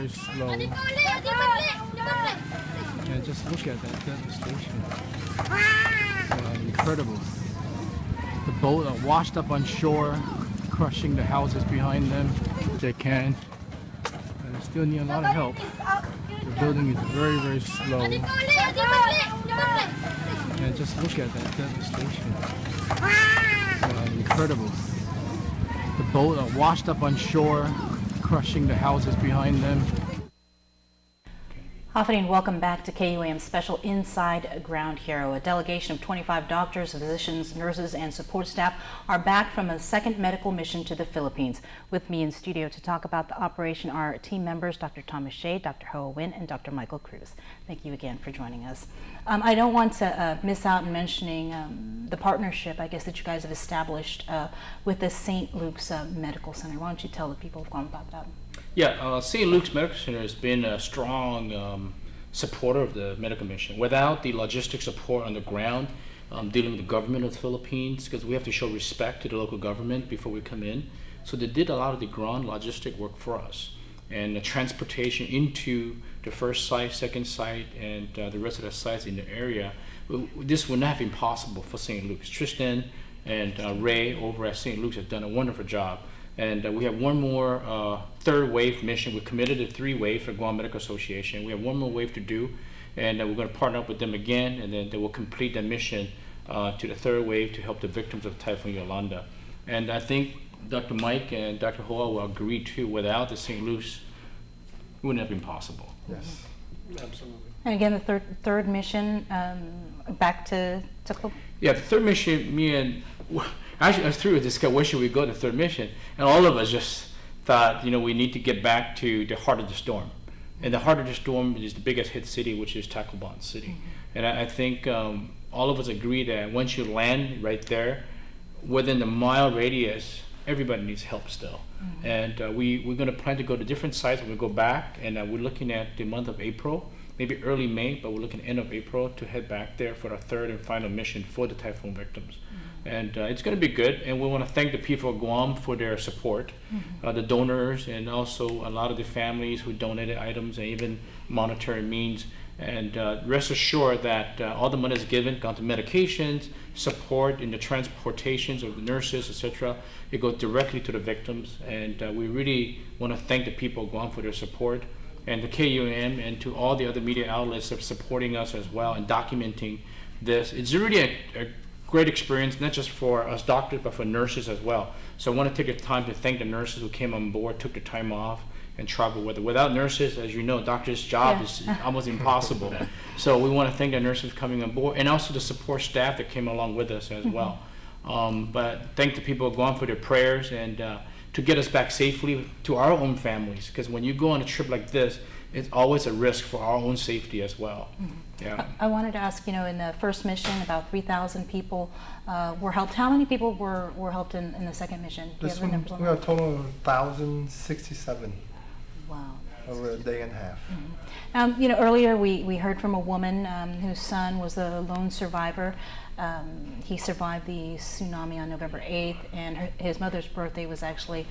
very slow. And just look at that devastation. Incredible. The boat are washed up on shore, crushing the houses behind them if they can. And they still need a lot of help. The building is very, very slow. And just look at that devastation. Incredible. The boat are washed up on shore, crushing the houses behind them. Afternoon, welcome back to KUAM Special Inside Ground Hero. A delegation of 25 doctors, physicians, nurses, and support staff are back from a second medical mission to the Philippines. With me in studio to talk about the operation are team members Dr. Thomas Shea, Dr. Hoa Win, and Dr. Michael Cruz. Thank you again for joining us. I don't want to miss out in mentioning the partnership, I guess, that you guys have established with the St. Luke's Medical Center. Why don't you tell the people of Guam about that? Yeah, St. Luke's Medical Center has been a strong supporter of the medical mission. Without the logistic support on the ground, dealing with the government of the Philippines, because we have to show respect to the local government before we come in. So they did a lot of the ground logistic work for us. And the transportation into the first site, second site, and the rest of the sites in the area, this would not have been possible for St. Luke's. Tristan and Ray over at St. Luke's have done a wonderful job. And we have one more third wave mission. We're committed to 3 waves for Guam Medical Association. We have one more wave to do, and we're going to partner up with them again, and then they will complete the mission to the 3rd wave to help the victims of Typhoon Yolanda. And I think Dr. Mike and Dr. Hoa will agree too, without the St. Luke's, it wouldn't have been possible. Yes, absolutely. And again, the third mission back to Guam? Yeah, the 3rd mission, me and actually, I was through with this guy, where should we go to the 3rd mission? And all of us just thought, we need to get back to the heart of the storm. And the heart of the storm is the biggest hit city, which is Tacloban City. And I think all of us agree that once you land right there, within the mile radius, everybody needs help still. And we're going to plan to go to different sites when we go back. And we're looking at the month of April, maybe early May, but we're looking end of April to head back there for our 3rd and final mission for the typhoon victims. And it's going to be good, and we want to thank the people of Guam for their support, the donors, and also a lot of the families who donated items and even monetary means. And rest assured that all the money is given, gone to medications, support in the transportations of the nurses, etc. It goes directly to the victims, and we really want to thank the people of Guam for their support, and the KUAM, and to all the other media outlets that are supporting us as well and documenting this. It's really a great experience, not just for us doctors, but for nurses as well. So I want to take the time to thank the nurses who came on board, took the time off, and traveled with it. Without nurses, as you know, doctors' job is almost impossible. So we want to thank the nurses coming on board, and also the support staff that came along with us as well. But thank the people of Guam for their prayers, and to get us back safely to our own families, because when you go on a trip like this, it's always a risk for our own safety as well. Yeah. I wanted to ask, in the first mission, about 3,000 people were helped. How many people were helped in the second mission? Do you have the numbers on We have a total of 1,067. Wow. Over a day and a half. Earlier we heard from a woman whose son was a lone survivor. He survived the tsunami on November 8th, and his mother's birthday was actually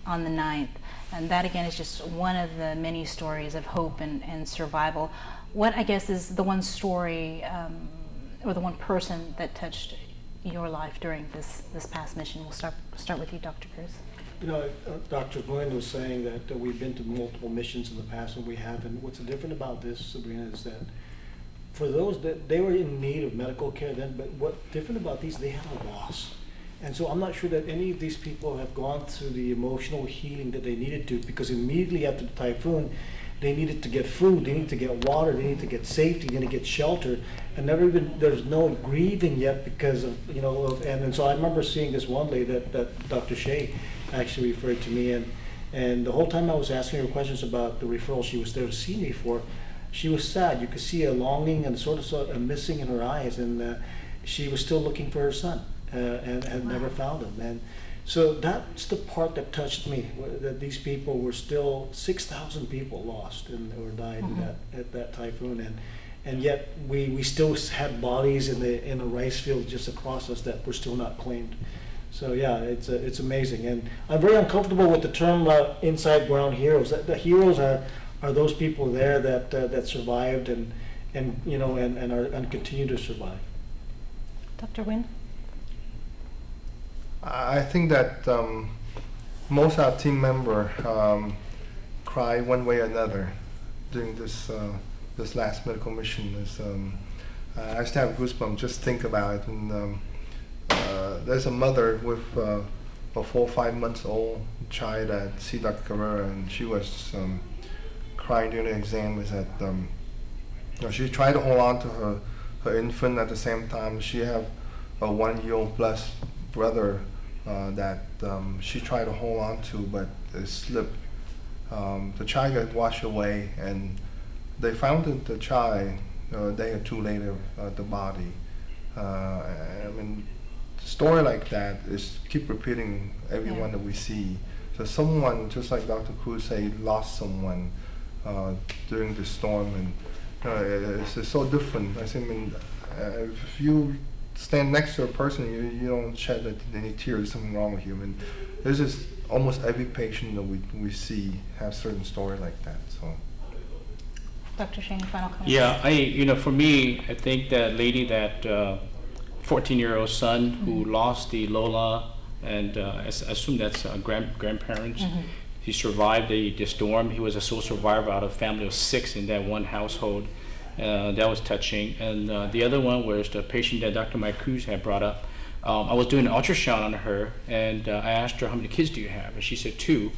on the 9th. And that, again, is just one of the many stories of hope and survival. What, I guess, is the one story or the one person that touched your life during this past mission? We'll start with you, Dr. Cruz. Dr. Glenn was saying that we've been to multiple missions in the past, and we have. And what's different about this, Sabrina, is that for those that they were in need of medical care then, but what's different about these, they had a loss. And so I'm not sure that any of these people have gone through the emotional healing that they needed to, because immediately after the typhoon, they needed to get food, they need to get water, they need to get safety, they need to get shelter, and there's no grieving yet because of, and so I remember seeing this one lady that Dr. Shea actually referred to me, and the whole time I was asking her questions about the referral she was there to see me for, she was sad. You could see a longing and sort of a missing in her eyes, and she was still looking for her son and had never found him. And so that's the part that touched me, that these people were still 6,000 people lost or died at that typhoon, and yet we still had bodies in a rice field just across us that were still not claimed. So yeah, it's amazing, and I'm very uncomfortable with the term inside ground heroes. The heroes are those people there that survived and you know and continue to survive. Dr. Nguyen? I think that most of our team member cry one way or another during this last medical mission. I still have goosebumps just think about it. And there's a mother with a 4 or 5 months old child that see Dr. Carrera, and she was crying during the exam. Is that she tried to hold on to her infant at the same time. She have a 1-year-old plus brother that she tried to hold on to, but it slipped. The child got washed away, and they found the child a day or two later, the body. I mean, story like that is keep repeating everyone that we see. So someone, just like Dr. Cruz said, lost someone during the storm, and it's so different. I mean, if you stand next to a person, you don't shed any tears, something wrong with you. And this is almost every patient that we see have certain story like that. So. Dr. Shane, final comments? Yeah, for me, I think that lady, that 14-year-old son who lost the Lola, and I assume that's grandparents. He survived the storm. He was a sole survivor out of a family of 6 in that one household. That was touching. And the other one was the patient that Dr. Mike Cruz had brought up. I was doing an ultrasound on her, and I asked her, how many kids do you have? And she said 2,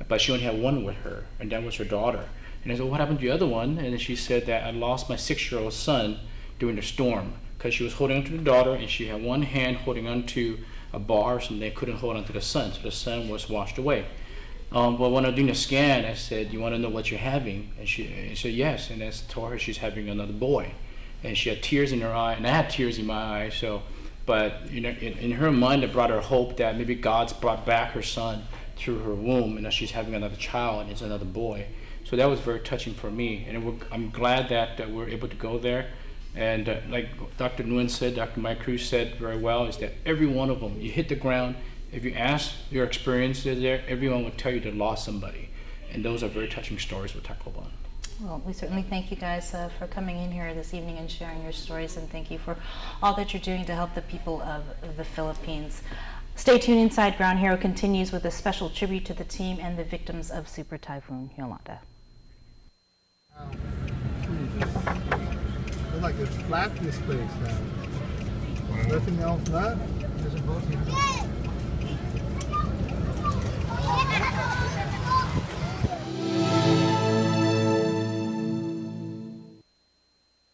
but she only had 1 with her, and that was her daughter. And I said, what happened to the other one? And she said that I lost my 6-year-old son during the storm, because she was holding onto the daughter, and she had one hand holding onto a bar, so they couldn't hold onto the son, so the son was washed away. But when I was doing the scan, I said, you want to know what you're having? And she said, yes. And I told her she's having another boy. And she had tears in her eye, and I had tears in my eye. So, but in her mind, it brought her hope that maybe God's brought back her son through her womb, and that she's having another child, and it's another boy. So that was very touching for me. And I'm glad that we're able to go there. And like Dr. Nguyen said, Dr. Mike Cruz said very well, is that every one of them, you hit the ground, if you ask your experiences there, everyone would tell you they lost somebody. And those are very touching stories with Tacloban. Well, we certainly thank you guys for coming in here this evening and sharing your stories, and thank you for all that you're doing to help the people of the Philippines. Stay tuned. Inside Ground Hero continues with a special tribute to the team and the victims of Super Typhoon Yolanda. It's like it's flat in this place now. Nothing else, not? There's a boat here.